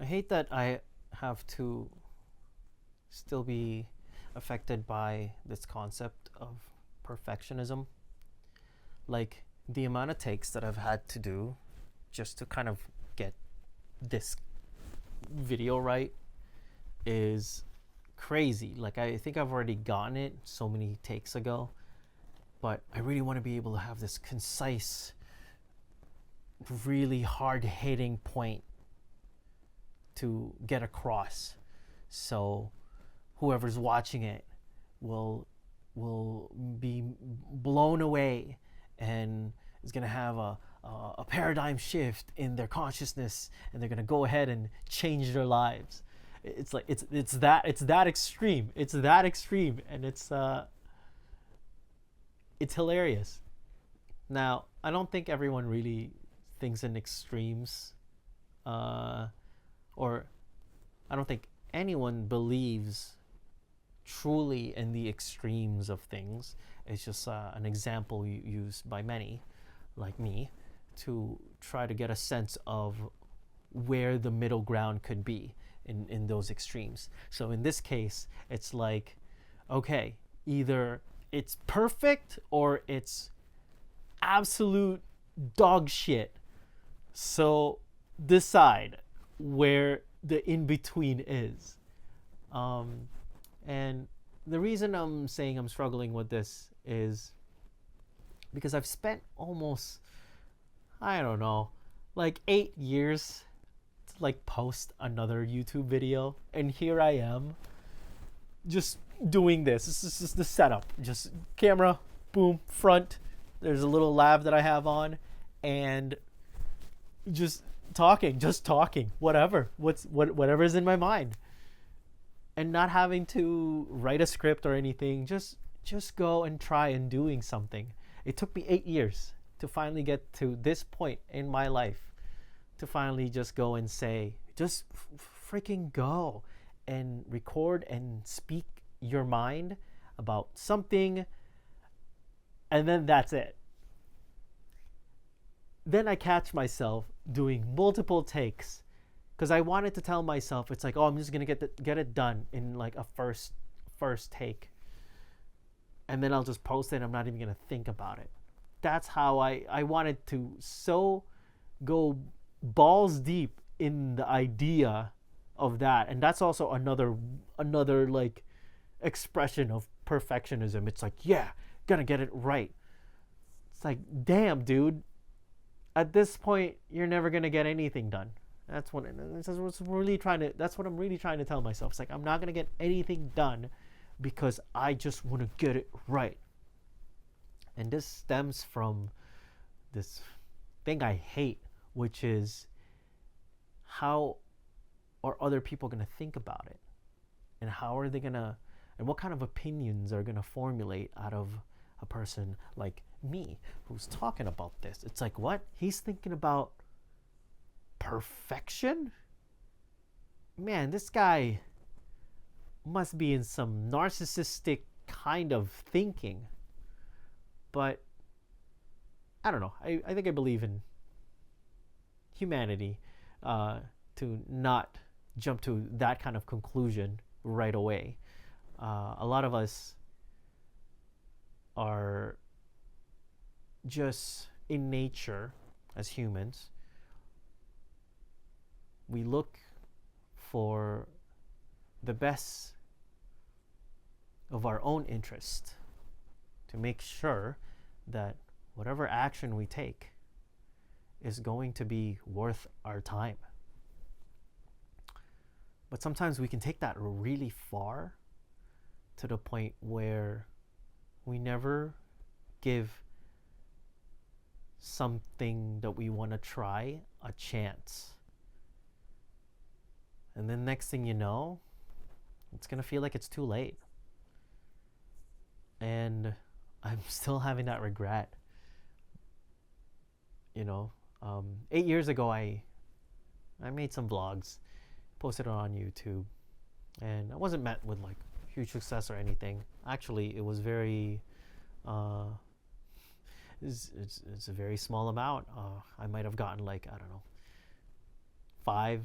I hate that I have to still be affected by this concept of perfectionism. Like the amount of takes that I've had to do just to kind of get this video right is crazy. Like I think I've already gotten it so many takes ago, but I really want to be able to have this concise, really hard hitting point to get across. So whoever's watching it will be blown away and is going to have a paradigm shift in their consciousness, and they're going to go ahead and change their lives. It's like it's that extreme. It's that extreme, and it's hilarious. Now, I don't think everyone really thinks in extremes, uh, or I don't think anyone believes truly in the extremes of things. It's just an example used by many, like me, to try to get a sense of where the middle ground could be in those extremes. So in this case, it's like, okay, either it's perfect or it's absolute dog shit. So decide where the in between is. And the reason I'm saying I'm struggling with this is because I've spent almost, I don't know, like 8 years to like post another YouTube video, and here I am just doing this. This is just the setup. Just camera, boom, front. There's a little lab that I have on, and just talking, whatever's in my mind, and not having to write a script or anything. Just go and try and doing something. It took me 8 years to finally get to this point in my life, to finally just go and say, just freaking go and record and speak your mind about something, and then that's it. Then I catch myself doing multiple takes because I wanted to tell myself, it's like, oh, I'm just gonna get it done in like a first take, and then I'll just post it. I'm not even gonna think about it. That's how I wanted to so go balls deep in the idea of that. And that's also another like expression of perfectionism. It's like, yeah, gonna get it right. It's like, damn, dude, at this point you're never gonna get anything done. That's what I'm really trying to tell myself. It's like, I'm not gonna get anything done because I just want to get it right. And this stems from this thing I hate, which is how are other people going to think about it? And how are they going to, and what kind of opinions are going to formulate out of a person like me who's talking about this? It's like, what? He's thinking about perfection? Man, this guy must be in some narcissistic kind of thinking. But I don't know. I think I believe in humanity, to not jump to that kind of conclusion right away. A lot of us are just in nature as humans. We look for the best of our own interest to make sure that whatever action we take is going to be worth our time. But sometimes we can take that really far, to the point where we never give something that we want to try a chance. And then next thing you know, it's going to feel like it's too late. And I'm still having that regret. 8 years ago, I made some vlogs, posted it on YouTube, and I wasn't met with like huge success or anything. Actually, it was very, it's a very small amount. I might have gotten like, I don't know, 5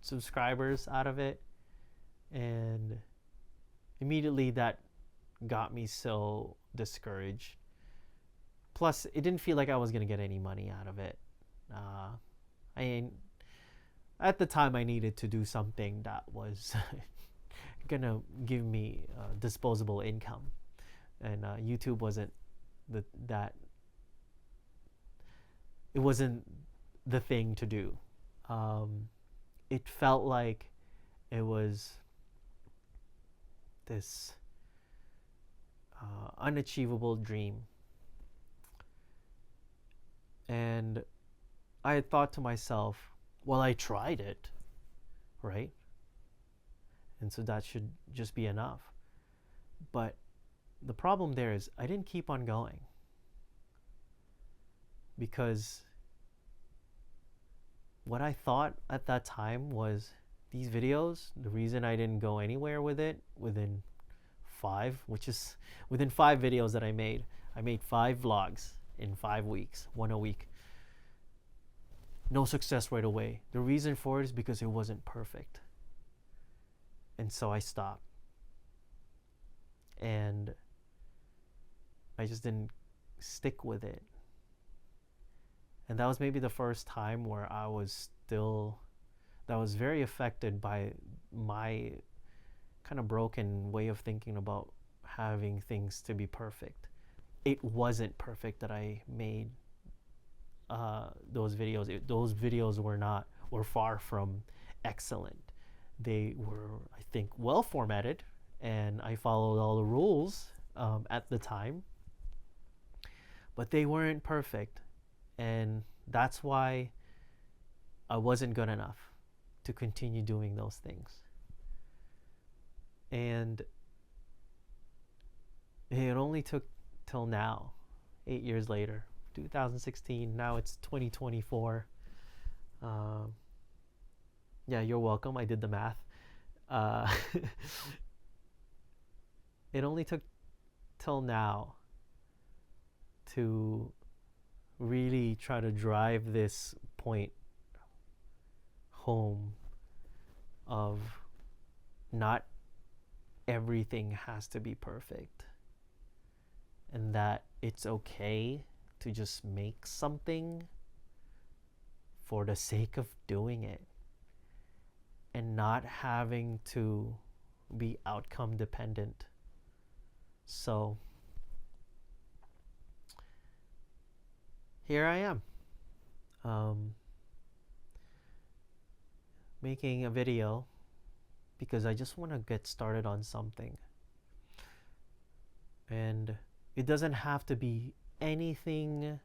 subscribers out of it, and immediately that got me so discouraged. Plus, it didn't feel like I was gonna get any money out of it. I At the time I needed to do something that was gonna give me disposable income, and YouTube wasn't that it wasn't the thing to do. It felt like it was this unachievable dream, and I had thought to myself, well, I tried it, right? And so that should just be enough. But the problem there is I didn't keep on going, because what I thought at that time was these videos, the reason I didn't go anywhere with it within within 5 videos that I made 5 vlogs in 5 weeks, one a week. No success right away. The reason for it is because it wasn't perfect. And so I stopped. And I just didn't stick with it. And that was maybe the first time where I was very affected by my kind of broken way of thinking about having things to be perfect. It wasn't perfect that I made those videos. Those videos were far from excellent. They were, I think, well formatted, and I followed all the rules at the time, but they weren't perfect, and that's why I wasn't good enough to continue doing those things. And it only took till now, 8 years later, 2016, now it's 2024. Yeah, you're welcome. I did the math. It only took till now to really try to drive this point home of not everything has to be perfect, and that it's okay to just make something for the sake of doing it and not having to be outcome dependent. So here I am, making a video because I just want to get started on something. And it doesn't have to be anything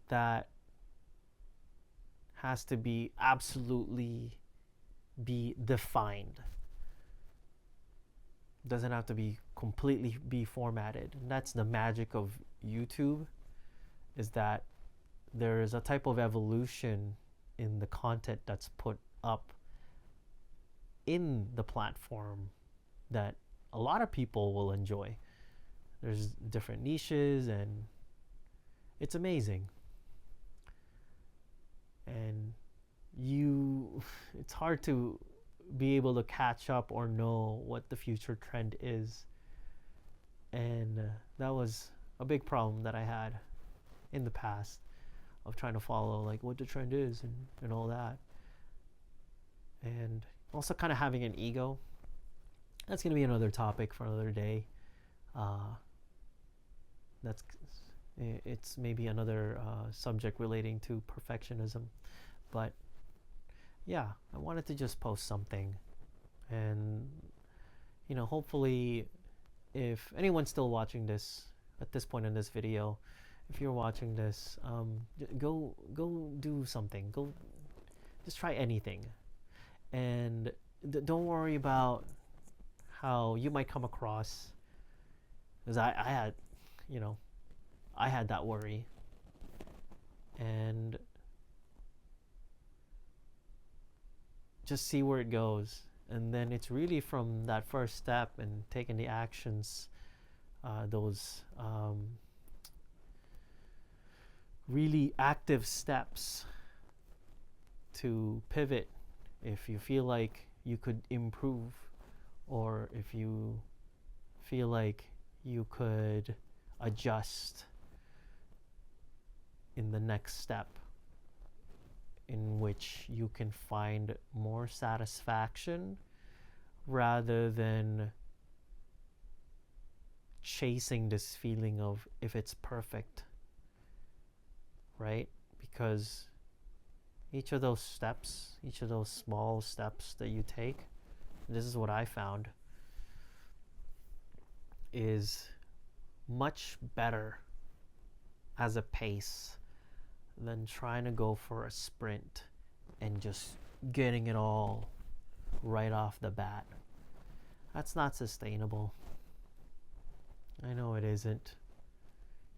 that has to be absolutely be defined. It doesn't have to be completely be formatted. And that's the magic of YouTube, is that there is a type of evolution in the content that's put up in the platform that a lot of people will enjoy. There's different niches, and it's amazing. And it's hard to be able to catch up or know what the future trend is. And that was a big problem that I had in the past, of trying to follow like what the trend is and all that. And also kind of having an ego. That's going to be another topic for another day. It's maybe another subject relating to perfectionism. But yeah, I wanted to just post something, and hopefully, if anyone's still watching this at this point in this video, if you're watching this, go do something. Go just try anything, and don't worry about how you might come across, because I had I had that worry. And just see where it goes. And then it's really from that first step and taking the actions, those really active steps to pivot If you feel like you could improve, or if you feel like you could adjust in the next step, in which you can find more satisfaction rather than chasing this feeling of if it's perfect, right? Because each of those steps, each of those small steps that you take, this is what I found, is much better as a pace than trying to go for a sprint and just getting it all right off the bat. That's not sustainable. I know it isn't.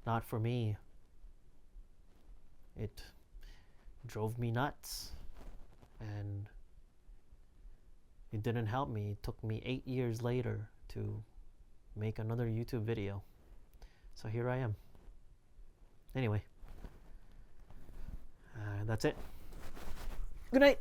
Not for me. It drove me nuts, and it didn't help me. It took me 8 years later to make another YouTube video. So here I am. Anyway, that's it. Good night.